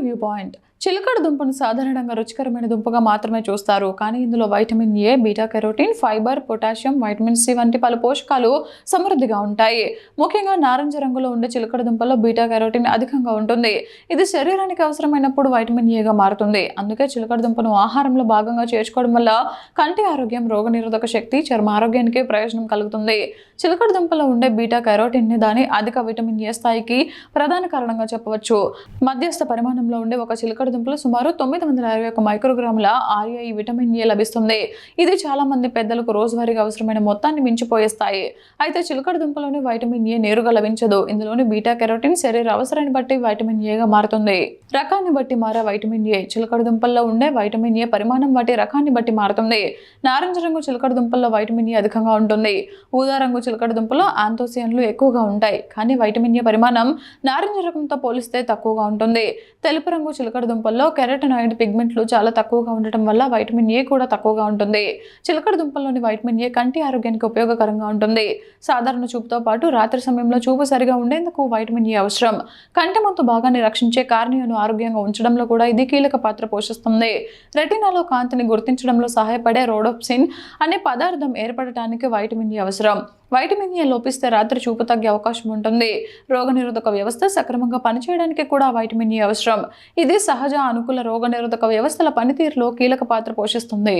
View point. చిలకడ దుంపను సాధారణంగా రుచికరమైన దుంపగా మాత్రమే చూస్తారు. కానీ ఇందులో vitamin A, beta carotene, fibre, potassium, vitamin C వంటి పలు పోషకాలు సమృద్ధిగా ఉంటాయి. ముఖ్యంగా నారింజ రంగులో ఉండే చిలకడ దుంపల్లో బీటా కెరోటిన్ అధికంగా ఉంటుంది. ఇది శరీరానికి అవసరమైనప్పుడు వైటమిన్ ఏగా మారుతుంది. అందుకే చిలకడ దుంపను ఆహారంలో భాగంగా చేర్చుకోవడం వల్ల కంటి ఆరోగ్యం, రోగనిరోధక శక్తి, చర్మ ఆరోగ్యానికి ప్రయోజనం కలుగుతుంది. చిలకడ దుంపలో ఉండే బీటా కెరోటిన్ దాని అధిక విటమిన్ ఏ స్థాయికి ప్రధాన కారణంగా చెప్పవచ్చు. మధ్యస్థ పరిమాణంలో ఉండే ఒక చిలకడ దుంపలు సుమారు 921 మైక్రోగ్రాముల ఆర్ఏ విటమిన్ ఏ లభిస్తుంది. ఇది చాలా మంది పెద్దలకు రోజువారీగా అవసరమైన మొత్తాన్ని మించిపోయే స్థాయి. అయితే చిలకడ దుంపలోని వైటమిన్ ఏ నేరుగా లభించదు. ఇందులోని బీటా కెరోటిన్ శరీర అవసరాన్ని బట్టి వైటమిన్ ఏగా మారుతుంది. రకాన్ని బట్టి మారే వైటమిన్ ఏ. చిలకడ దుంపల్లో ఉండే వైటమిన్ ఏ పరిమాణం వాటి రకాన్ని బట్టి మారుతుంది. నారింజ రంగు చిలకడ దుంపల్లో వైటమిన్ ఏ అధికంగా ఉంటుంది. ఊదా రంగు చిలకడ దుంపలో ఆంతోసియన్లు ఎక్కువగా ఉంటాయి. కానీ వైటమిన్ ఏ పరిమాణం నారింజ రకంతో పోలిస్తే తక్కువగా ఉంటుంది. తెలుపు రంగు చిలకడ దుంపల్లో కెరటనాయిడ్ పిగ్మెంట్లు చాలా తక్కువగా ఉండటం వల్ల వైటమిన్ ఏ కూడా తక్కువగా ఉంటుంది. చిలకడ దుంపల్లోని వైటమిన్ ఏ కంటి ఆరోగ్యానికి ఉపయోగకరంగా ఉంటుంది. సాధారణ చూపుతో పాటు రాత్రి సమయంలో చూపు సరిగా ఉండేందుకు వైటమిన్ ఏ అవసరం. కంటి ముందు భాగాన్ని రక్షించే కార్నియాను ఆరోగ్యంగా ఉంచడంలో కూడా ఇది కీలక పాత్ర పోషిస్తుంది. రెటినాలో కాంతిని గుర్తించడంలో సహాయపడే రోడోప్సిన్ అనే పదార్థం ఏర్పడటానికి వైటమిన్ ఏ అవసరం. వైటమిన్ ఏ లోపిస్తే రాత్రి చూపు తగ్గే అవకాశం ఉంటుంది. రోగనిరోధక వ్యవస్థ సక్రమంగా పనిచేయడానికి కూడా వైటమిన్ ఏ అవసరం. ఇది సహజ అనుకూల రోగనిరోధక వ్యవస్థల పనితీరులో కీలక పాత్ర పోషిస్తుంది.